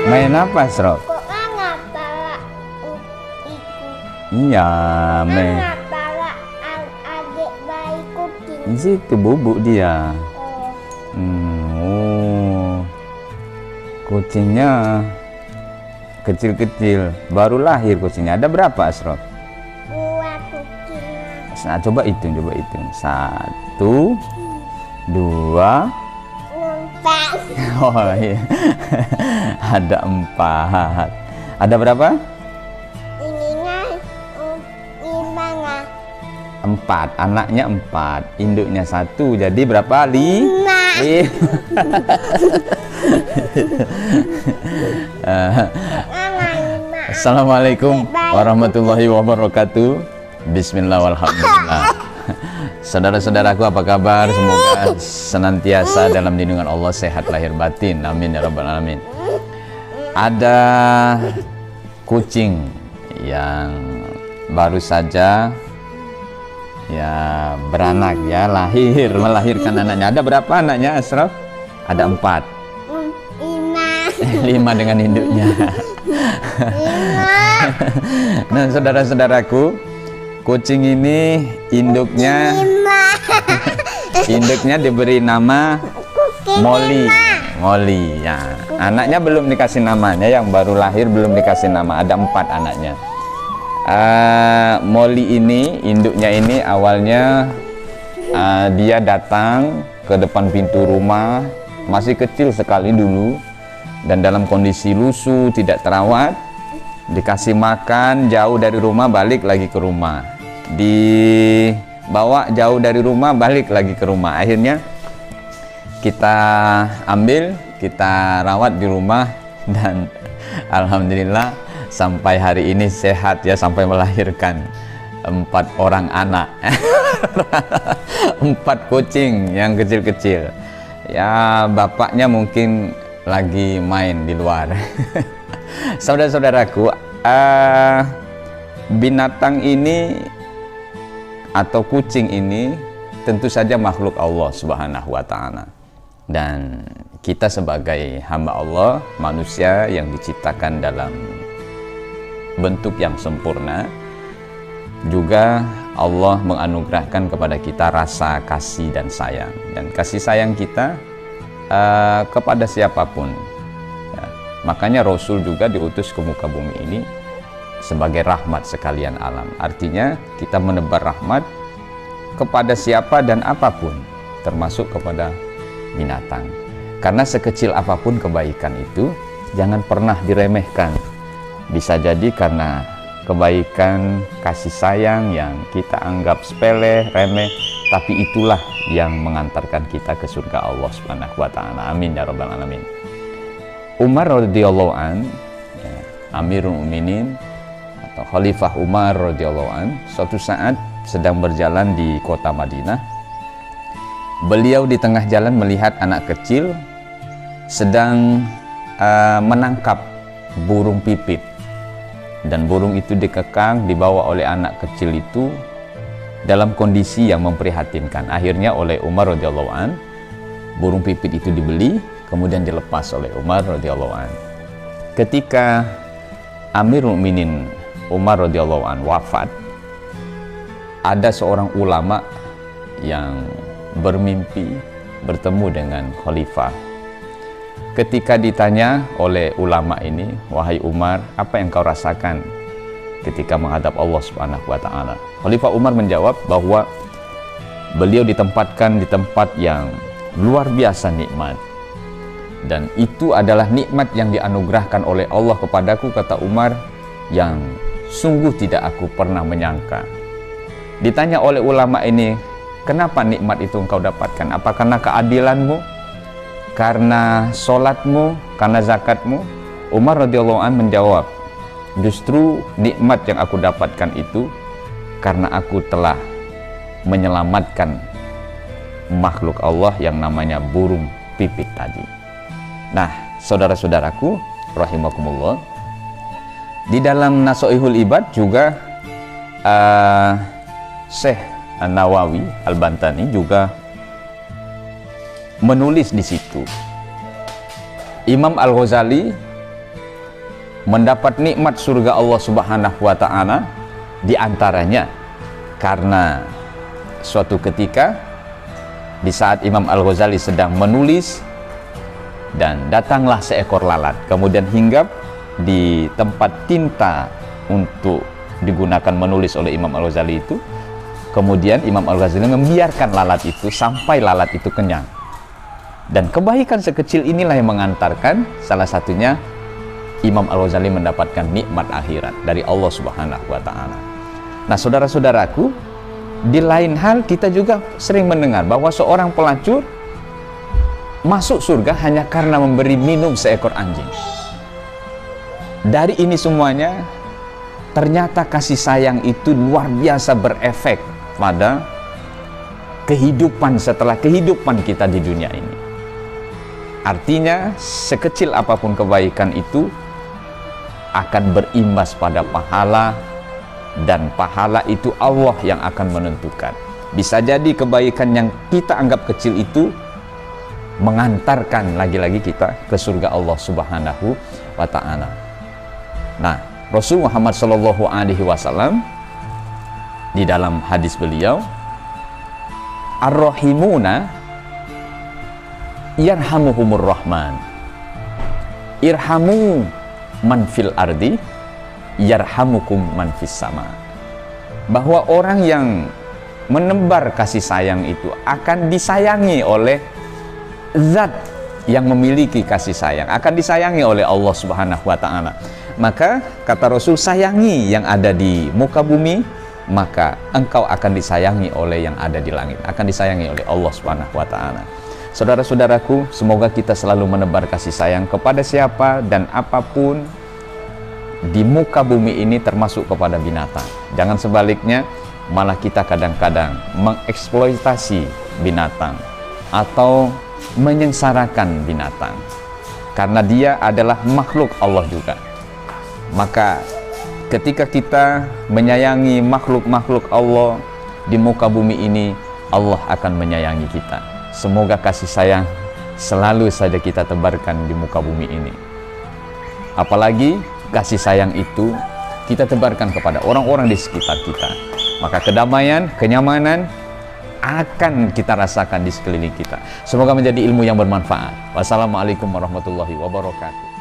Main apa, Asraf? Kok nggak bawa iku? Iya, main. Nggak bawa adik bayi kucing. Di situ bubuk dia. Oh, Oh, kucingnya kecil-kecil, baru lahir kucingnya. Ada berapa, Asraf? dua kucing. Nah, coba hitung. 1, 2. Empat. Oh iya. Ada 4. Ada berapa? Ininya 5 nggak? 4. Anaknya 4, induknya 1. Jadi berapa? 5. Assalamualaikum warahmatullahi wabarakatuh. Bismillah walhamdulillah. Saudara-saudaraku, apa kabar? Semoga senantiasa dalam lindungan Allah, sehat lahir batin. Amin ya rabbal alamin. Ada kucing yang baru saja ya beranak, ya melahirkan anaknya. Ada berapa anaknya, Asraf? Ada 4. 5 dengan induknya. Nah, saudara-saudaraku, kucing ini induknya diberi nama Molly ya. Anaknya belum dikasih namanya, yang baru lahir belum dikasih nama. Ada 4 anaknya. Molly ini, induknya ini awalnya dia datang ke depan pintu rumah, masih kecil sekali dulu, dan dalam kondisi lusuh, tidak terawat. Dikasih makan, jauh dari rumah, balik lagi ke rumah. Dibawa jauh dari rumah, balik lagi ke rumah. Akhirnya kita ambil, kita rawat di rumah, dan alhamdulillah sampai hari ini sehat ya, sampai melahirkan 4 orang anak. 4 kucing yang kecil-kecil. Ya, bapaknya mungkin lagi main di luar. Saudara-saudaraku, binatang ini atau kucing ini tentu saja makhluk Allah Subhanahu wa Ta'ala, dan kita sebagai hamba Allah, manusia yang diciptakan dalam bentuk yang sempurna, juga Allah menganugerahkan kepada kita rasa kasih dan sayang, dan kasih sayang kita kepada siapapun ya. Makanya Rasul juga diutus ke muka bumi ini sebagai rahmat sekalian alam. Artinya kita menebar rahmat kepada siapa dan apapun, termasuk kepada binatang. Karena sekecil apapun kebaikan itu, jangan pernah diremehkan. Bisa jadi karena kebaikan, kasih sayang yang kita anggap sepele, remeh, tapi itulah yang mengantarkan kita ke surga Allah Subhanahu wa Ta'ala. Amin ya rabbal alamin. Umar radhiyallahu an, ya, Amirul Mukminin atau Khalifah Umar radhiyallahu an, suatu saat sedang berjalan di kota Madinah. Beliau di tengah jalan melihat anak kecil sedang menangkap burung pipit, dan burung itu dikekang, dibawa oleh anak kecil itu dalam kondisi yang memprihatinkan. Akhirnya oleh Umar radhiyallahu an, burung pipit itu dibeli, kemudian dilepas oleh Umar radhiyallahu an. Ketika Amirul Mukminin Umar radhiyallahu an wafat, ada seorang ulama yang bermimpi bertemu dengan khalifah. Ketika ditanya oleh ulama ini, "Wahai Umar, apa yang kau rasakan ketika menghadap Allah Subhanahu wa Ta'ala?" Khalifah Umar menjawab bahwa beliau ditempatkan di tempat yang luar biasa nikmat, dan itu adalah nikmat yang dianugerahkan oleh Allah kepadaku, kata Umar, yang sungguh tidak aku pernah menyangka. Ditanya oleh ulama ini, kenapa nikmat itu engkau dapatkan? Apa karena keadilanmu? Karena sholatmu? Karena zakatmu? Umar radhiyallahu an menjawab, justru nikmat yang aku dapatkan itu karena aku telah menyelamatkan makhluk Allah yang namanya burung pipit tadi. Nah, saudara-saudaraku rahimakumullah, di dalam Nasha'ihul Ibad juga Syekh An-Nawawi Al-Bantani juga menulis di situ. Imam Al-Ghazali mendapat nikmat surga Allah Subhanahu wa Ta'ala, di antaranya karena suatu ketika di saat Imam Al-Ghazali sedang menulis dan datanglah seekor lalat, kemudian hinggap di tempat tinta untuk digunakan menulis oleh Imam Al-Ghazali itu. Kemudian Imam Al-Ghazali membiarkan lalat itu sampai lalat itu kenyang. Dan kebaikan sekecil inilah yang mengantarkan salah satunya Imam Al-Ghazali mendapatkan nikmat akhirat dari Allah Subhanahu wa Ta'ala. Nah, saudara-saudaraku, di lain hal kita juga sering mendengar bahwa seorang pelacur masuk surga hanya karena memberi minum seekor anjing. Dari ini semuanya, ternyata kasih sayang itu luar biasa berefek pada kehidupan setelah kehidupan kita di dunia ini. Artinya, sekecil apapun kebaikan itu akan berimbas pada pahala, dan pahala itu Allah yang akan menentukan. Bisa jadi kebaikan yang kita anggap kecil itu mengantarkan lagi-lagi kita ke surga Allah Subhanahu wa Ta'ala. Nah, Rasul Muhammad Shallallahu Alaihi Wasallam di dalam hadis beliau, Ar-Rahimuna yarhamuhumur Rahman, irhamu man fil ardi yarhamukum man fis sama. Bahwa orang yang menebar kasih sayang itu akan disayangi oleh zat yang memiliki kasih sayang, akan disayangi oleh Allah Subhanahu wa Ta'ala. Maka kata Rasul, sayangi yang ada di muka bumi, maka engkau akan disayangi oleh yang ada di langit, akan disayangi oleh Allah Subhanahu wa Ta'ala. Saudara-saudaraku, semoga kita selalu menebar kasih sayang kepada siapa dan apapun di muka bumi ini, termasuk kepada binatang. Jangan sebaliknya, malah kita kadang-kadang mengeksploitasi binatang atau menyengsarakan binatang, karena dia adalah makhluk Allah juga. Maka ketika kita menyayangi makhluk-makhluk Allah di muka bumi ini, Allah akan menyayangi kita. Semoga kasih sayang selalu saja kita tebarkan di muka bumi ini. Apalagi kasih sayang itu kita tebarkan kepada orang-orang di sekitar kita, maka kedamaian, kenyamanan akan kita rasakan di sekeliling kita. Semoga menjadi ilmu yang bermanfaat. Wassalamualaikum warahmatullahi wabarakatuh.